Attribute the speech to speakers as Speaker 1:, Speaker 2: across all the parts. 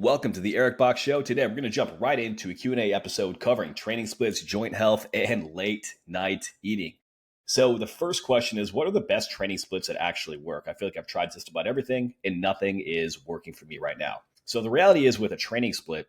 Speaker 1: Welcome to the Eric Bach Show. Today, we're going to jump right into a Q&A episode covering training splits, joint health, and late night eating. So the first question is, what are the best training splits that actually work? I feel like I've tried just about everything, and nothing is working for me right now. So the reality is with a training split,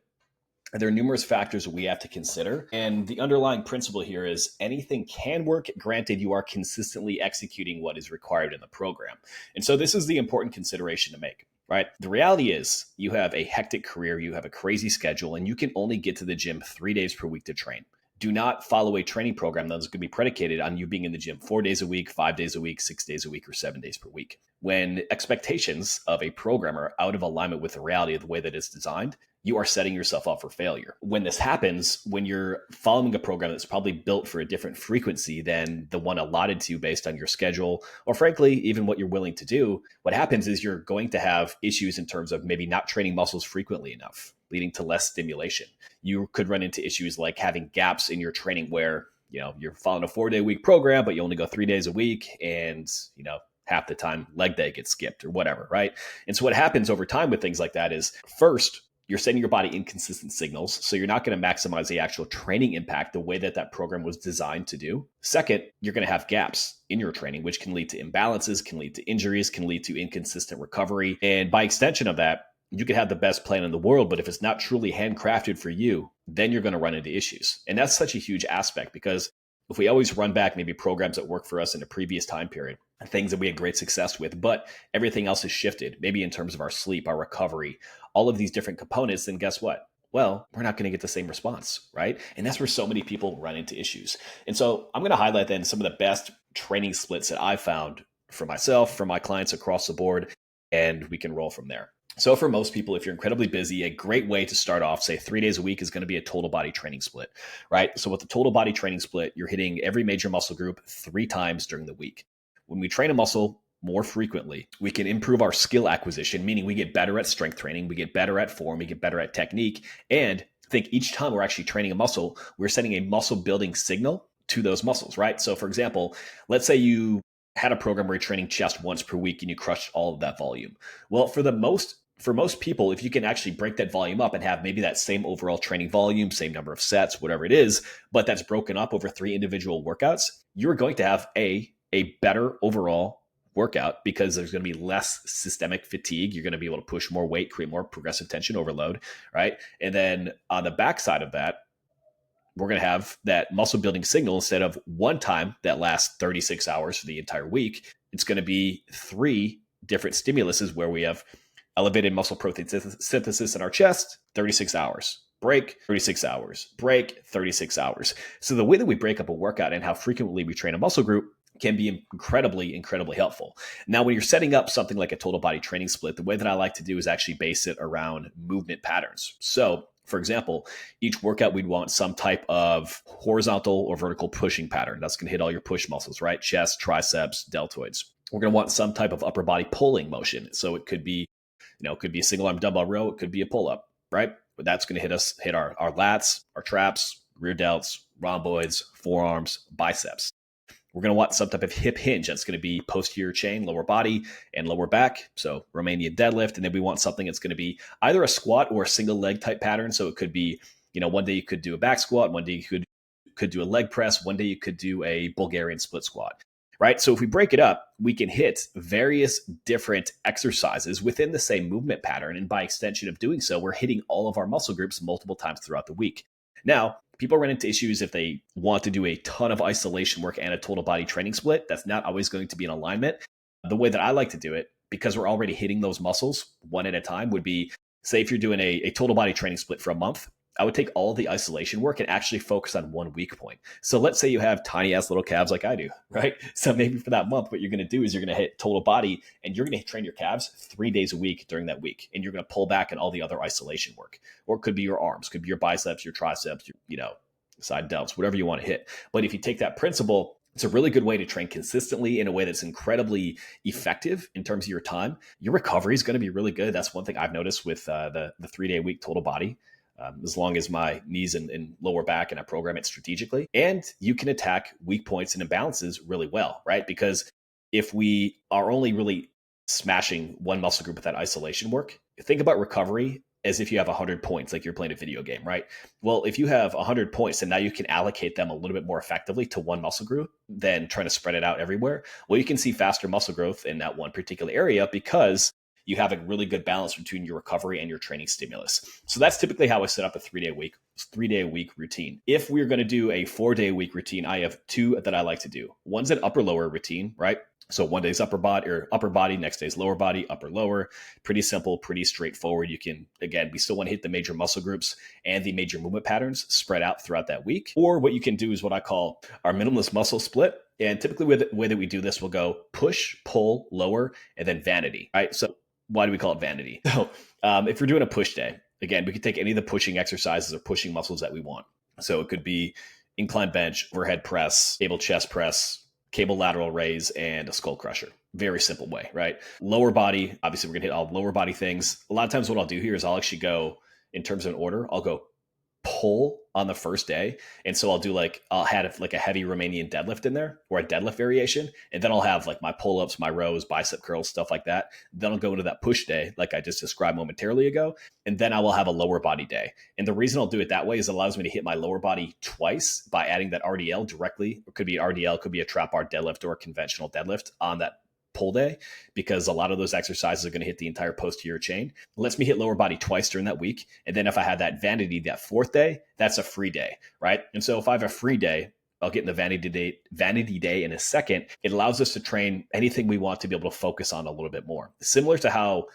Speaker 1: there are numerous factors that we have to consider. And the underlying principle here is anything can work, granted you are consistently executing what is required in the program. And so this is the important consideration to make, right? The reality is you have a hectic career, you have a crazy schedule, and you can only get to the gym 3 days per week to train. Do not follow a training program that's going to be predicated on you being in the gym 4 days a week, 5 days a week, 6 days a week, or 7 days per week. When expectations of a program are out of alignment with the reality of the way that it's designed, you are setting yourself up for failure. When this happens, when you're following a program that's probably built for a different frequency than the one allotted to you based on your schedule, or frankly, even what you're willing to do, what happens is you're going to have issues in terms of maybe not training muscles frequently enough, leading to less stimulation. You could run into issues like having gaps in your training where, you're following a 4-day week program, but you only go 3 days a week and, half the time leg day gets skipped or whatever, right? And so what happens over time with things like that is first, you're sending your body inconsistent signals. So you're not going to maximize the actual training impact the way that program was designed to do. Second, you're going to have gaps in your training, which can lead to imbalances, can lead to injuries, can lead to inconsistent recovery. And by extension of that, you could have the best plan in the world, but if it's not truly handcrafted for you, then you're going to run into issues. And that's such a huge aspect because if we always run back maybe programs that worked for us in a previous time period, things that we had great success with, but everything else has shifted, maybe in terms of our sleep, our recovery, all of these different components, then guess what? Well, we're not going to get the same response, right? And that's where so many people run into issues. And so I'm going to highlight then some of the best training splits that I've found for myself, for my clients across the board, and we can roll from there. So for most people, if you're incredibly busy, a great way to start off, say 3 days a week, is going to be a total body training split, right? So with the total body training split, you're hitting every major muscle group 3 times during the week. When we train a muscle more frequently, we can improve our skill acquisition, meaning we get better at strength training, we get better at form, we get better at technique. And I think each time we're actually training a muscle, we're sending a muscle building signal to those muscles, right? So for example, let's say you had a program where you're training chest once per week and you crushed all of that volume. Well, for most people, if you can actually break that volume up and have maybe that same overall training volume, same number of sets, whatever it is, but that's broken up over 3 individual workouts, you're going to have a better overall workout because there's going to be less systemic fatigue. You're going to be able to push more weight, create more progressive tension overload, right? And then on the backside of that, we're going to have that muscle building signal instead of one time that lasts 36 hours for the entire week. It's going to be 3 different stimuluses where we have elevated muscle protein synthesis in our chest, 36 hours. Break, 36 hours. Break, 36 hours. So the way that we break up a workout and how frequently we train a muscle group can be incredibly, incredibly helpful. Now, when you're setting up something like a total body training split, the way that I like to do is actually base it around movement patterns. So, for example, each workout we'd want some type of horizontal or vertical pushing pattern. That's going to hit all your push muscles, right? Chest, triceps, deltoids. We're going to want some type of upper body pulling motion. So it could be, it could be a single arm dumbbell row. It could be a pull up, right? But that's going to hit our lats, our traps, rear delts, rhomboids, forearms, biceps. We're going to want some type of hip hinge. That's going to be posterior chain, lower body, and lower back. So Romanian deadlift. And then we want something that's going to be either a squat or a single leg type pattern. So it could be, one day you could do a back squat. One day you could do a leg press. One day you could do a Bulgarian split squat, right? So if we break it up, we can hit various different exercises within the same movement pattern. And by extension of doing so, we're hitting all of our muscle groups multiple times throughout the week. Now, people run into issues if they want to do a ton of isolation work and a total body training split. That's not always going to be in alignment. The way that I like to do it, because we're already hitting those muscles one at a time, would be, say if you're doing a total body training split for a month, I would take all the isolation work and actually focus on one weak point. So let's say you have tiny ass little calves like I do, right? So maybe for that month, what you're going to do is you're going to hit total body and you're going to train your calves 3 days a week during that week. And you're going to pull back on all the other isolation work. Or it could be your arms, could be your biceps, your triceps, your, side delts, whatever you want to hit. But if you take that principle, it's a really good way to train consistently in a way that's incredibly effective in terms of your time. Your recovery is going to be really good. That's one thing I've noticed with the 3-day week total body. As long as my knees and lower back and I program it strategically. And you can attack weak points and imbalances really well, right? Because if we are only really smashing one muscle group with that isolation work, think about recovery as if you have 100 points, like you're playing a video game, right? Well, if you have 100 points and now you can allocate them a little bit more effectively to one muscle group than trying to spread it out everywhere, well, you can see faster muscle growth in that one particular area because you have a really good balance between your recovery and your training stimulus. So that's typically how I set up a 3-day a week routine. If we're going to do a 4-day a week routine, I have two that I like to do. One's an upper lower routine, right? So one day's upper body, next day's lower body, upper lower. Pretty simple, pretty straightforward. You can, again, we still want to hit the major muscle groups and the major movement patterns spread out throughout that week. Or what you can do is what I call our minimalist muscle split. And typically the way that we do this, we'll go push, pull, lower, and then vanity, right? So why do we call it vanity? So if you're doing a push day, again, we can take any of the pushing exercises or pushing muscles that we want. So it could be incline bench, overhead press, cable chest press, cable lateral raise, and a skull crusher. Very simple way, right? Lower body, obviously we're gonna hit all lower body things. A lot of times what I'll do here is I'll actually go, in terms of an order, I'll go pull on the first day. And so I'll have like a heavy Romanian deadlift in there, or a deadlift variation. And then I'll have like my pull-ups, my rows, bicep curls, stuff like that. Then I'll go into that push day, like I just described momentarily ago. And then I will have a lower body day. And the reason I'll do it that way is it allows me to hit my lower body twice by adding that RDL directly. It could be an RDL, could be a trap bar deadlift or a conventional deadlift on that pull day, because a lot of those exercises are going to hit the entire posterior chain. It lets me hit lower body twice during that week. And then if I have that vanity, that fourth day, that's a free day, right? And so if I have a free day, I'll get in the vanity day in a second. It allows us to train anything we want to be able to focus on a little bit more. Similar to how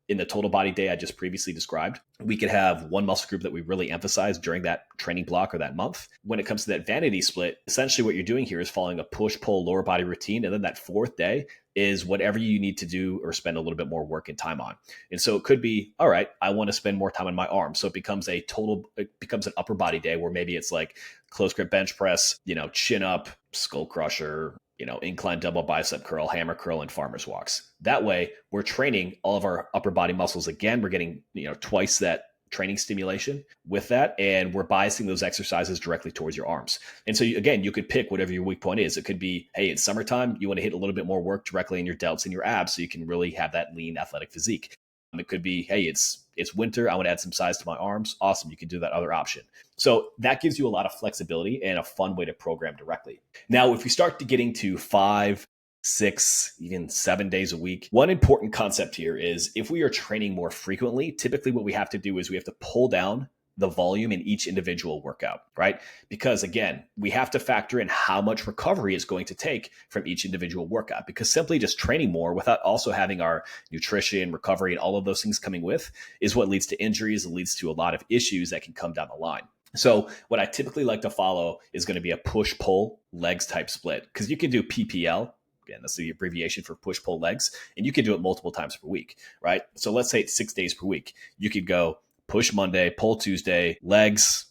Speaker 1: in the total body day I just previously described, we could have one muscle group that we really emphasize during that training block or that month. When it comes to that vanity split, essentially what you're doing here is following a push-pull lower body routine. And then that fourth day is whatever you need to do or spend a little bit more work and time on. And so it could be, all right, I want to spend more time on my arms. So it becomes an upper body day where maybe it's like close grip bench press, chin up, skull crusher, incline double bicep curl, hammer curl, and farmer's walks. That way we're training all of our upper body muscles. Again, we're getting, twice that training stimulation with that. And we're biasing those exercises directly towards your arms. And so again, you could pick whatever your weak point is. It could be, hey, it's summertime. You want to hit a little bit more work directly in your delts and your abs so you can really have that lean athletic physique. It could be, hey, it's winter. I want to add some size to my arms. Awesome. You can do that other option. So that gives you a lot of flexibility and a fun way to program directly. Now, if we start to getting to 5, 6, even 7 days a week, one important concept here is if we are training more frequently, typically what we have to do is we have to pull down the volume in each individual workout, right? Because again, we have to factor in how much recovery is going to take from each individual workout, because simply just training more without also having our nutrition, recovery, and all of those things coming with is what leads to injuries. It leads to a lot of issues that can come down the line. So what I typically like to follow is going to be a push-pull legs type split, because you can do PPL. Again, that's the abbreviation for push-pull legs, and you can do it multiple times per week, right? So let's say it's 6 days per week. You could go push Monday, pull Tuesday, legs,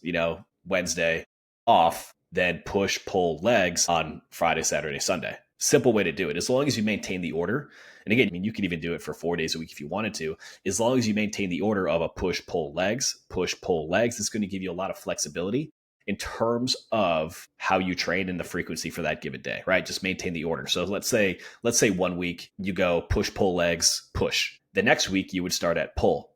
Speaker 1: Wednesday, off, then push, pull legs on Friday, Saturday, Sunday. Simple way to do it, as long as you maintain the order. And again, you can even do it for 4 days a week if you wanted to, as long as you maintain the order of a push, pull legs, it's going to give you a lot of flexibility in terms of how you train and the frequency for that given day, right? Just maintain the order. So let's say 1 week you go push, pull legs, push. The next week you would start at pull,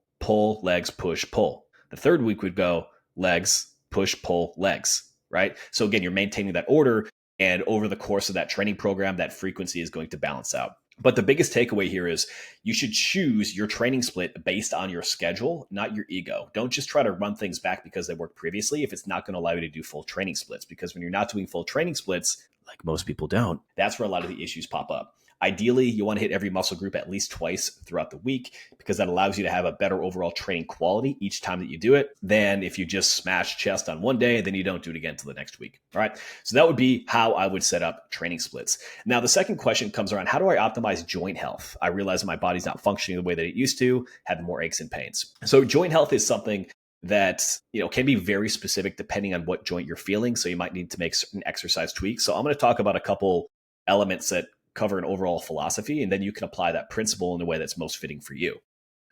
Speaker 1: legs, push, pull. The third week would go legs, push, pull, legs, right? So again, you're maintaining that order, and over the course of that training program, that frequency is going to balance out. But the biggest takeaway here is you should choose your training split based on your schedule, not your ego. Don't just try to run things back because they worked previously if it's not going to allow you to do full training splits. Because when you're not doing full training splits, like most people don't, that's where a lot of the issues pop up. Ideally, you want to hit every muscle group at least twice throughout the week, because that allows you to have a better overall training quality each time that you do it than if you just smash chest on one day and then you don't do it again until the next week. All right. So that would be how I would set up training splits. Now, the second question comes around, how do I optimize joint health? I realize my body's not functioning the way that it used to, having more aches and pains. So joint health is something that can be very specific depending on what joint you're feeling. So you might need to make certain exercise tweaks. So I'm going to talk about a couple elements that cover an overall philosophy, and then you can apply that principle in a way that's most fitting for you.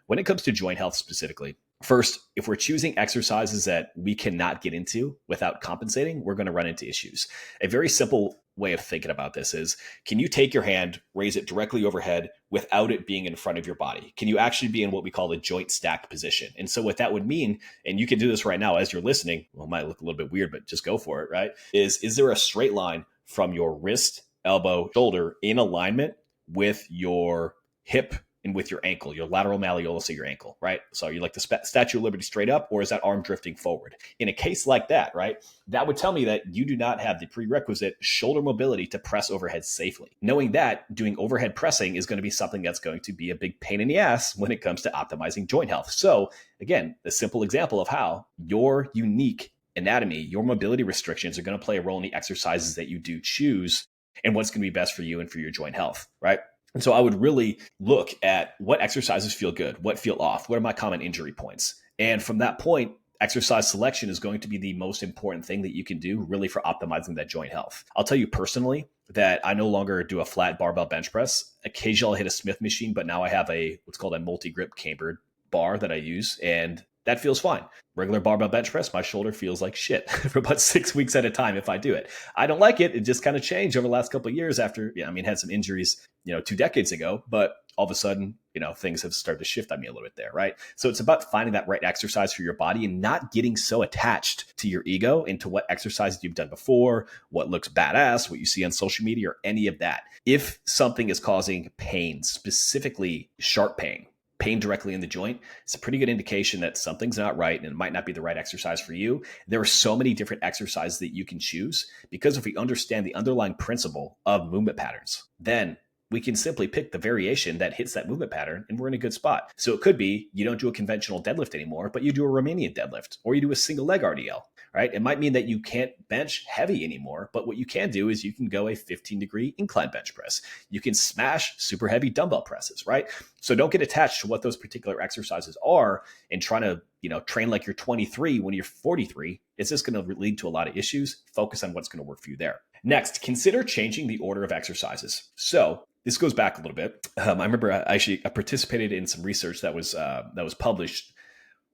Speaker 1: When it comes to joint health specifically, first, if we're choosing exercises that we cannot get into without compensating, we're going to run into issues. A very simple way of thinking about this is, can you take your hand, raise it directly overhead without it being in front of your body? Can you actually be in what we call the joint stack position? And so what that would mean, and you can do this right now as you're listening, well, it might look a little bit weird, but just go for it, right? Is there a straight line from your wrist, elbow, shoulder in alignment with your hip and with your ankle, your lateral malleolus of your ankle, right? So you like the Statue of Liberty straight up, or is that arm drifting forward? In a case like that, right, that would tell me that you do not have the prerequisite shoulder mobility to press overhead safely. Knowing that, doing overhead pressing is going to be something that's going to be a big pain in the ass when it comes to optimizing joint health. So again, a simple example of how your unique anatomy, your mobility restrictions are going to play a role in the exercises that you do choose and what's going to be best for you and for your joint health, right? And so I would really look at what exercises feel good, what feel off, what are my common injury points. And from that point, exercise selection is going to be the most important thing that you can do really for optimizing that joint health. I'll tell you personally that I no longer do a flat barbell bench press. Occasionally I'll hit a Smith machine, but now I have what's called a multi-grip cambered bar that I use, and that feels fine. Regular barbell bench press, my shoulder feels like shit for about 6 weeks at a time if I do it. I don't like it. It just kind of changed over the last couple of years after, had some injuries, 2 decades ago, but all of a sudden, things have started to shift on me a little bit there, right? So it's about finding that right exercise for your body and not getting so attached to your ego into what exercises you've done before, what looks badass, what you see on social media, or any of that. If something is causing pain, specifically sharp pain directly in the joint, it's a pretty good indication that something's not right and it might not be the right exercise for you. There are so many different exercises that you can choose because if we understand the underlying principle of movement patterns, then we can simply pick the variation that hits that movement pattern and we're in a good spot. So it could be you don't do a conventional deadlift anymore, but you do a Romanian deadlift or you do a single leg RDL, right? It might mean that you can't bench heavy anymore, but what you can do is you can go a 15-degree incline bench press. You can smash super heavy dumbbell presses, right? So don't get attached to what those particular exercises are and trying to, train like you're 23 when you're 43. It's just going to lead to a lot of issues. Focus on what's going to work for you there. Next, consider changing the order of exercises. So this goes back a little bit. I remember I participated in some research that was published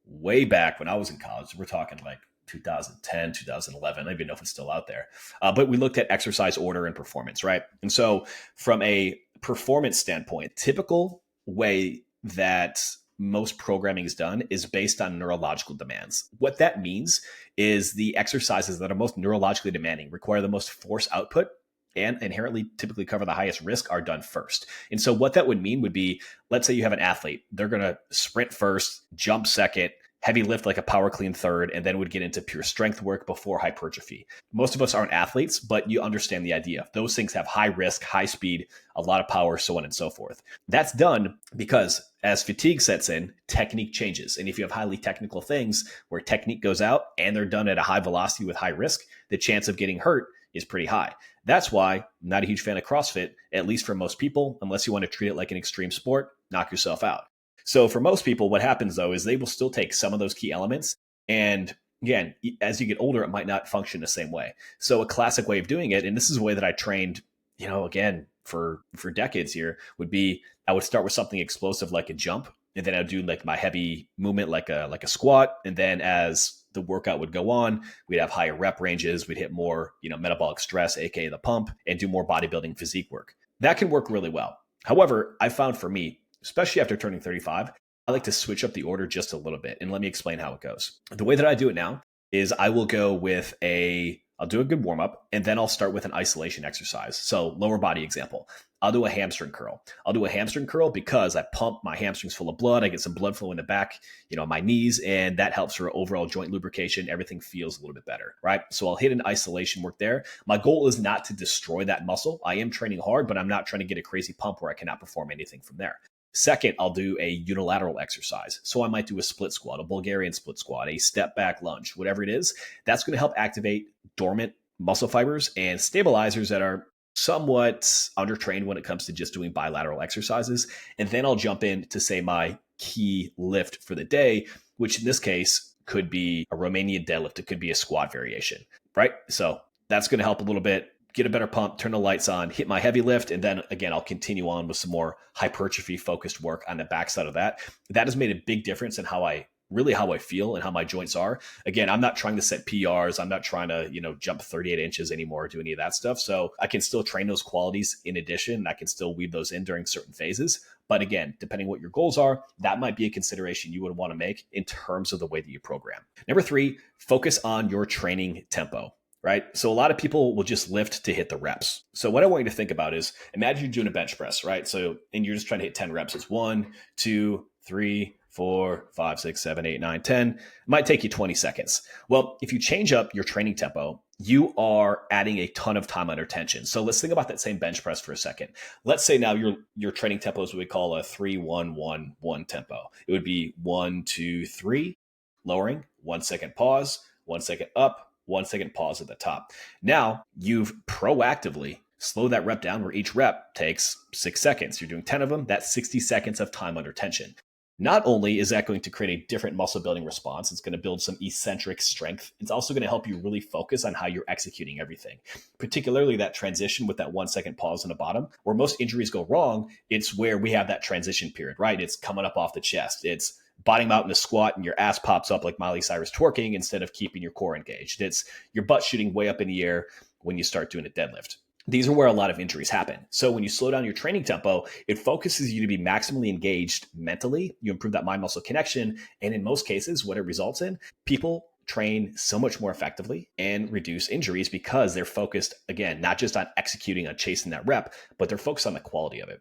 Speaker 1: way back when I was in college. We're talking like 2010, 2011. I don't even know if it's still out there. But we looked at exercise order and performance, right? And so from a performance standpoint, typical way that most programming is done is based on neurological demands. What that means is the exercises that are most neurologically demanding, require the most force output, and inherently typically cover the highest risk are done first. And so what that would mean would be, let's say you have an athlete, they're going to sprint first, jump second, heavy lift like a power clean third, and then would get into pure strength work before hypertrophy. Most of us aren't athletes, but you understand the idea. Those things have high risk, high speed, a lot of power, so on and so forth. That's done because as fatigue sets in, technique changes. And if you have highly technical things where technique goes out and they're done at a high velocity with high risk, the chance of getting hurt is pretty high. That's why I'm not a huge fan of CrossFit, at least for most people, unless you want to treat it like an extreme sport, knock yourself out. So for most people, what happens though is they will still take some of those key elements. And again, as you get older, it might not function the same way. So a classic way of doing it, and this is a way that I trained, again, for decades here, would be I would start with something explosive like a jump. And then I'd do like my heavy movement like a squat. And then as the workout would go on, we'd have higher rep ranges. We'd hit more, metabolic stress, aka the pump, and do more bodybuilding physique work. That can work really well. However, I found for me, especially after turning 35, I like to switch up the order just a little bit. And let me explain how it goes. The way that I do it now is I will go with I'll do a good warm up, and then I'll start with an isolation exercise. So lower body example, I'll do a hamstring curl. I'll do a hamstring curl because I pump my hamstrings full of blood. I get some blood flow in the back, my knees, and that helps for overall joint lubrication. Everything feels a little bit better, right? So I'll hit an isolation work there. My goal is not to destroy that muscle. I am training hard, but I'm not trying to get a crazy pump where I cannot perform anything from there. Second, I'll do a unilateral exercise. So I might do a split squat, a Bulgarian split squat, a step back lunge, whatever it is. That's going to help activate dormant muscle fibers and stabilizers that are somewhat undertrained when it comes to just doing bilateral exercises. And then I'll jump in to say my key lift for the day, which in this case could be a Romanian deadlift. It could be a squat variation, right? So that's going to help a little bit. Get a better pump, turn the lights on, hit my heavy lift, and then again, I'll continue on with some more hypertrophy focused work on the backside of that. That has made a big difference in how I really how I feel and how my joints are. Again, I'm not trying to set PRs. I'm not trying to, jump 38 inches anymore or do any of that stuff. So I can still train those qualities in addition. I can still weave those in during certain phases. But again, depending what your goals are, that might be a consideration you would want to make in terms of the way that you program. Number 3, focus on your training tempo. Right? So a lot of people will just lift to hit the reps. So what I want you to think about is imagine you're doing a bench press, right? So, and you're just trying to hit 10 reps. It's 1, 2, 3, 4, 5, 6, 7, 8, 9, 10. It might take you 20 seconds. Well, if you change up your training tempo, you are adding a ton of time under tension. So let's think about that same bench press for a second. Let's say now your training tempo is what we call a 3-1-1-1 tempo. It would be 1, 2, 3, lowering, 1 second pause, 1 second up, 1 second pause at the top. Now you've proactively slowed that rep down where each rep takes 6 seconds. You're doing 10 of them. That's 60 seconds of time under tension. Not only is that going to create a different muscle building response, it's going to build some eccentric strength. It's also going to help you really focus on how you're executing everything, particularly that transition with that 1 second pause on the bottom. Where most injuries go wrong, it's where we have that transition period, right? It's coming up off the chest. It's bottoming out in a squat and your ass pops up like Miley Cyrus twerking instead of keeping your core engaged. It's your butt shooting way up in the air when you start doing a deadlift. These are where a lot of injuries happen. So when you slow down your training tempo, it focuses you to be maximally engaged mentally. You improve that mind-muscle connection. And in most cases, what it results in, people train so much more effectively and reduce injuries because they're focused, again, not just on executing, on chasing that rep, but they're focused on the quality of it.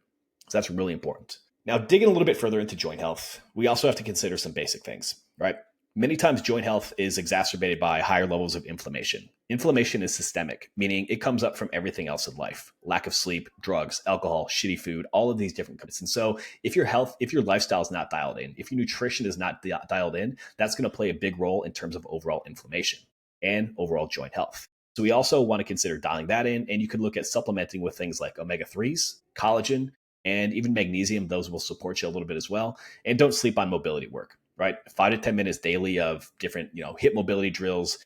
Speaker 1: So that's really important. Now, digging a little bit further into joint health, we also have to consider some basic things, right? Many times joint health is exacerbated by higher levels of inflammation. Inflammation is systemic, meaning it comes up from everything else in life. Lack of sleep, drugs, alcohol, shitty food, all of these different components. And so if your lifestyle is not dialed in, if your nutrition is not dialed in, that's going to play a big role in terms of overall inflammation and overall joint health. So we also want to consider dialing that in, and you could look at supplementing with things like omega-3s, collagen, and even magnesium. Those will support you a little bit as well. And don't sleep on mobility work, right? 5 to 10 minutes daily of different, hip mobility drills,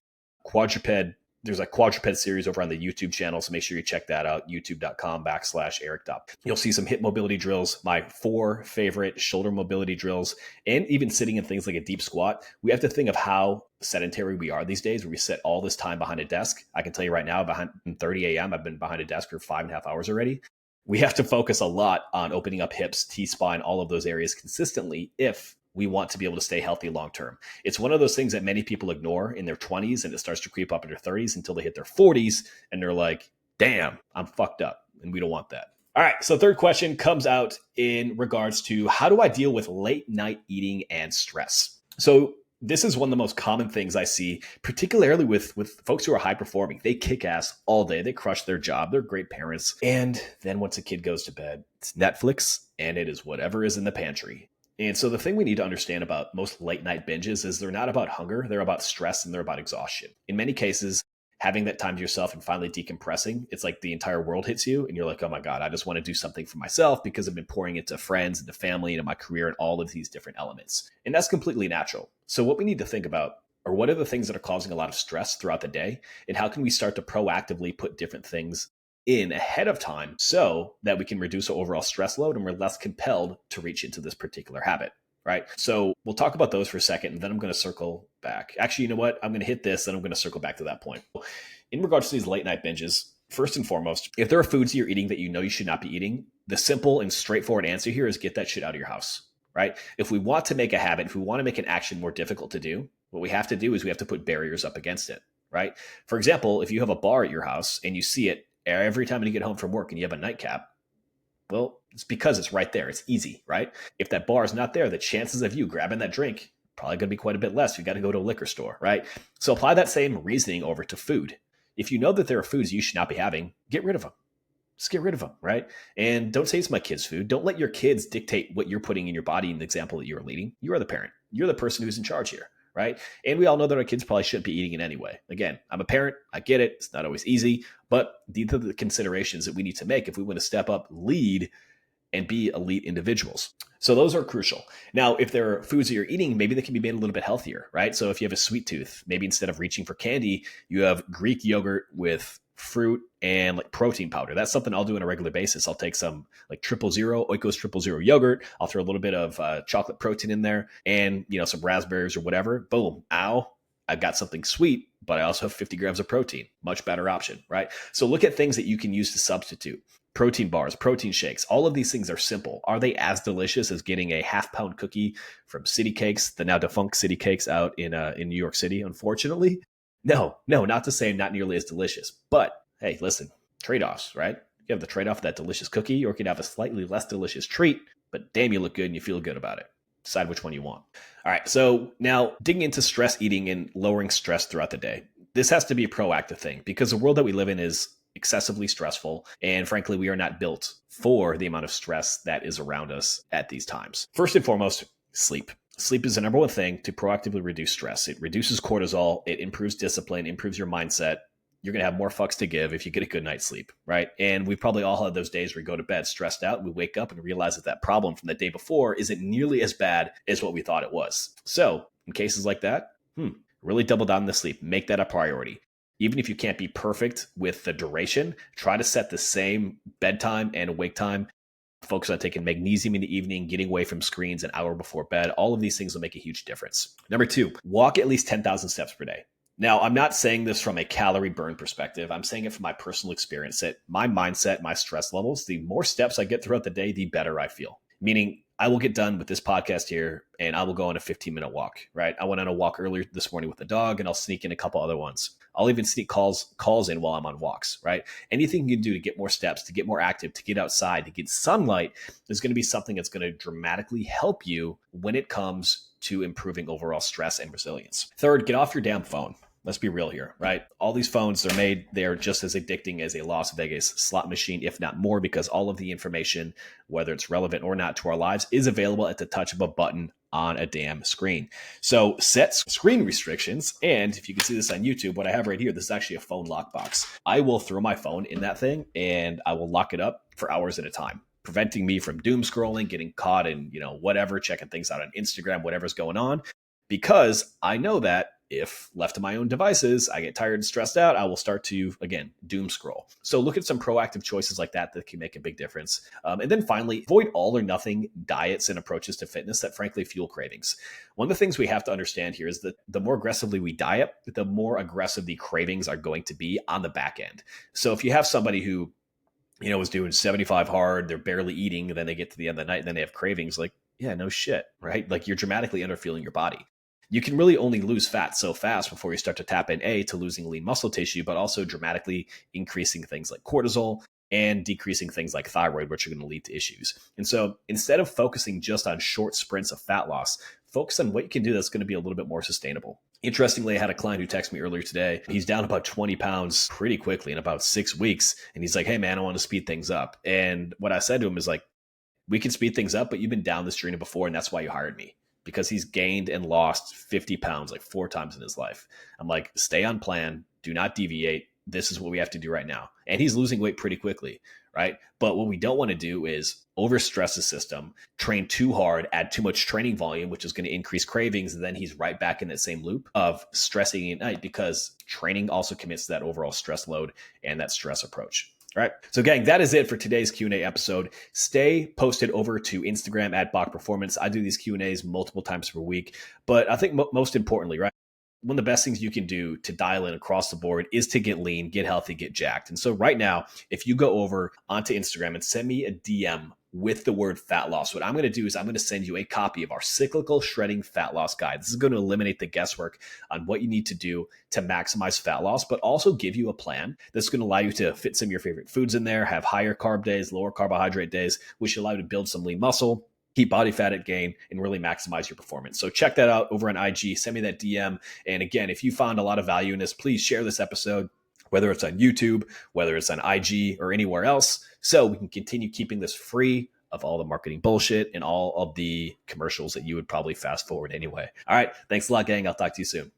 Speaker 1: quadruped. There's a quadruped series over on the YouTube channel. So make sure you check that out, youtube.com/Eric. You'll see some hip mobility drills, my 4 favorite shoulder mobility drills, and even sitting in things like a deep squat. We have to think of how sedentary we are these days, where we sit all this time behind a desk. I can tell you right now, behind 30 a.m., I've been behind a desk for 5.5 hours already. We have to focus a lot on opening up hips, T-spine, all of those areas consistently if we want to be able to stay healthy long-term. It's one of those things that many people ignore in their 20s, and it starts to creep up in their 30s until they hit their 40s and they're like, damn, I'm fucked up. And we don't want that. All right. So third question comes out in regards to how do I deal with late night eating and stress? So this is one of the most common things I see, particularly with folks who are high performing. They kick ass all day. They crush their job. They're great parents. And then once a kid goes to bed, it's Netflix and it is whatever is in the pantry. And so the thing we need to understand about most late night binges is they're not about hunger. They're about stress and they're about exhaustion. In many cases, having that time to yourself and finally decompressing, it's like the entire world hits you and you're like, oh my God, I just want to do something for myself because I've been pouring into friends, into family, into my career, and all of these different elements. And that's completely natural. So what we need to think about are what are the things that are causing a lot of stress throughout the day, and how can we start to proactively put different things in ahead of time so that we can reduce our overall stress load and we're less compelled to reach into this particular habit, right? So we'll talk about those for a second, and then I'm going to circle back. Actually, you know what? I'm going to hit this, then I'm going to circle back to that point. In regards to these late night binges, first and foremost, if there are foods you're eating that you know you should not be eating, the simple and straightforward answer here is get that shit out of your house, right? If we want to make a habit, if we want to make an action more difficult to do, what we have to do is we have to put barriers up against it, right? For example, if you have a bar at your house and you see it every time you get home from work and you have a nightcap, well, it's because it's right there. It's easy, right? If that bar is not there, the chances of you grabbing that drink probably going to be quite a bit less. You got to go to a liquor store, right? So apply that same reasoning over to food. If you know that there are foods you should not be having, get rid of them. Just get rid of them, right? And don't say it's my kid's food. Don't let your kids dictate what you're putting in your body in the example that you're leading. You are the parent. You're the person who's in charge here, right? And we all know that our kids probably shouldn't be eating it anyway. Again, I'm a parent. I get it. It's not always easy, but these are the considerations that we need to make if we want to step up, lead, and be elite individuals. So those are crucial. Now, if there are foods that you're eating, maybe they can be made a little bit healthier, right? So if you have a sweet tooth, maybe instead of reaching for candy, you have Greek yogurt with fruit and like protein powder. That's something I'll do on a regular basis. I'll take some like 000 Oikos 000 yogurt. I'll throw a little bit of chocolate protein in there and, some raspberries or whatever. Boom. Ow. I've got something sweet, but I also have 50 grams of protein. Much better option, right? So look at things that you can use to substitute. Protein bars, protein shakes, all of these things are simple. Are they as delicious as getting a half-pound cookie from City Cakes, the now defunct City Cakes out in New York City, unfortunately? No, not to say not nearly as delicious. But hey, listen, trade-offs, right? You have the trade-off of that delicious cookie, or you could have a slightly less delicious treat, but damn, you look good and you feel good about it. Decide which one you want. All right, so now digging into stress eating and lowering stress throughout the day. This has to be a proactive thing because the world that we live in is excessively stressful. And frankly, we are not built for the amount of stress that is around us at these times. First and foremost, sleep. Sleep is the number one thing to proactively reduce stress. It reduces cortisol. It improves discipline, improves your mindset. You're going to have more fucks to give if you get a good night's sleep, right? And we probably all had those days where we go to bed stressed out. We wake up and realize that problem from the day before isn't nearly as bad as what we thought it was. So in cases like that, really double down on the sleep. Make that a priority. Even if you can't be perfect with the duration, try to set the same bedtime and wake time. Focus on taking magnesium in the evening, getting away from screens an hour before bed. All of these things will make a huge difference. Number 2, walk at least 10,000 steps per day. Now, I'm not saying this from a calorie burn perspective. I'm saying it from my personal experience that my mindset, my stress levels, the more steps I get throughout the day, the better I feel. Meaning I will get done with this podcast here and I will go on a 15-minute walk, right? I went on a walk earlier this morning with the dog and I'll sneak in a couple other ones. I'll even sneak calls in while I'm on walks, right? Anything you can do to get more steps, to get more active, to get outside, to get sunlight is going to be something that's going to dramatically help you when it comes to improving overall stress and resilience. Third, get off your damn phone. Let's be real here, right? All these phones, they're just as addicting as a Las Vegas slot machine, if not more, because all of the information, whether it's relevant or not to our lives, is available at the touch of a button on a damn screen. So set screen restrictions. And if you can see this on YouTube, what I have right here, this is actually a phone lockbox. I will throw my phone in that thing and I will lock it up for hours at a time, preventing me from doom scrolling, getting caught in, whatever, checking things out on Instagram, whatever's going on, because I know that if left to my own devices, I get tired and stressed out, I will start to, again, doom scroll. So look at some proactive choices like that can make a big difference. And then finally, avoid all or nothing diets and approaches to fitness that frankly fuel cravings. One of the things we have to understand here is that the more aggressively we diet, the more aggressive the cravings are going to be on the back end. So if you have somebody who, was doing 75 hard, they're barely eating, and then they get to the end of the night and then they have cravings, like, yeah, no shit, right? Like you're dramatically underfueling your body. You can really only lose fat so fast before you start to tap in to losing lean muscle tissue, but also dramatically increasing things like cortisol and decreasing things like thyroid, which are going to lead to issues. And so instead of focusing just on short sprints of fat loss, focus on what you can do that's going to be a little bit more sustainable. Interestingly, I had a client who texted me earlier today. He's down about 20 pounds pretty quickly in about 6 weeks. And he's like, hey man, I want to speed things up. And what I said to him is like, we can speed things up, but you've been down this journey before and that's why you hired me. Because he's gained and lost 50 pounds like 4 times in his life. I'm like, stay on plan, do not deviate. This is what we have to do right now. And he's losing weight pretty quickly, right? But what we don't want to do is overstress the system, train too hard, add too much training volume, which is going to increase cravings. And then he's right back in that same loop of stressing at night because training also commits to that overall stress load and that stress approach. All right. So gang, that is it for today's Q&A episode. Stay posted over to Instagram at Bach Performance. I do these Q&As multiple times per week, but I think most importantly, right, one of the best things you can do to dial in across the board is to get lean, get healthy, get jacked. And so right now, if you go over onto Instagram and send me a DM with the word fat loss, what I'm going to do is I'm going to send you a copy of our cyclical shredding fat loss guide. This is going to eliminate the guesswork on what you need to do to maximize fat loss, but also give you a plan that's going to allow you to fit some of your favorite foods in there, have higher carb days, lower carbohydrate days, which allow you to build some lean muscle, keep body fat at gain, and really maximize your performance. So check that out over on IG. Send me that DM. And again, if you found a lot of value in this, please share this episode, whether it's on YouTube, whether it's on IG or anywhere else, so we can continue keeping this free of all the marketing bullshit and all of the commercials that you would probably fast forward anyway. All right. Thanks a lot, gang. I'll talk to you soon.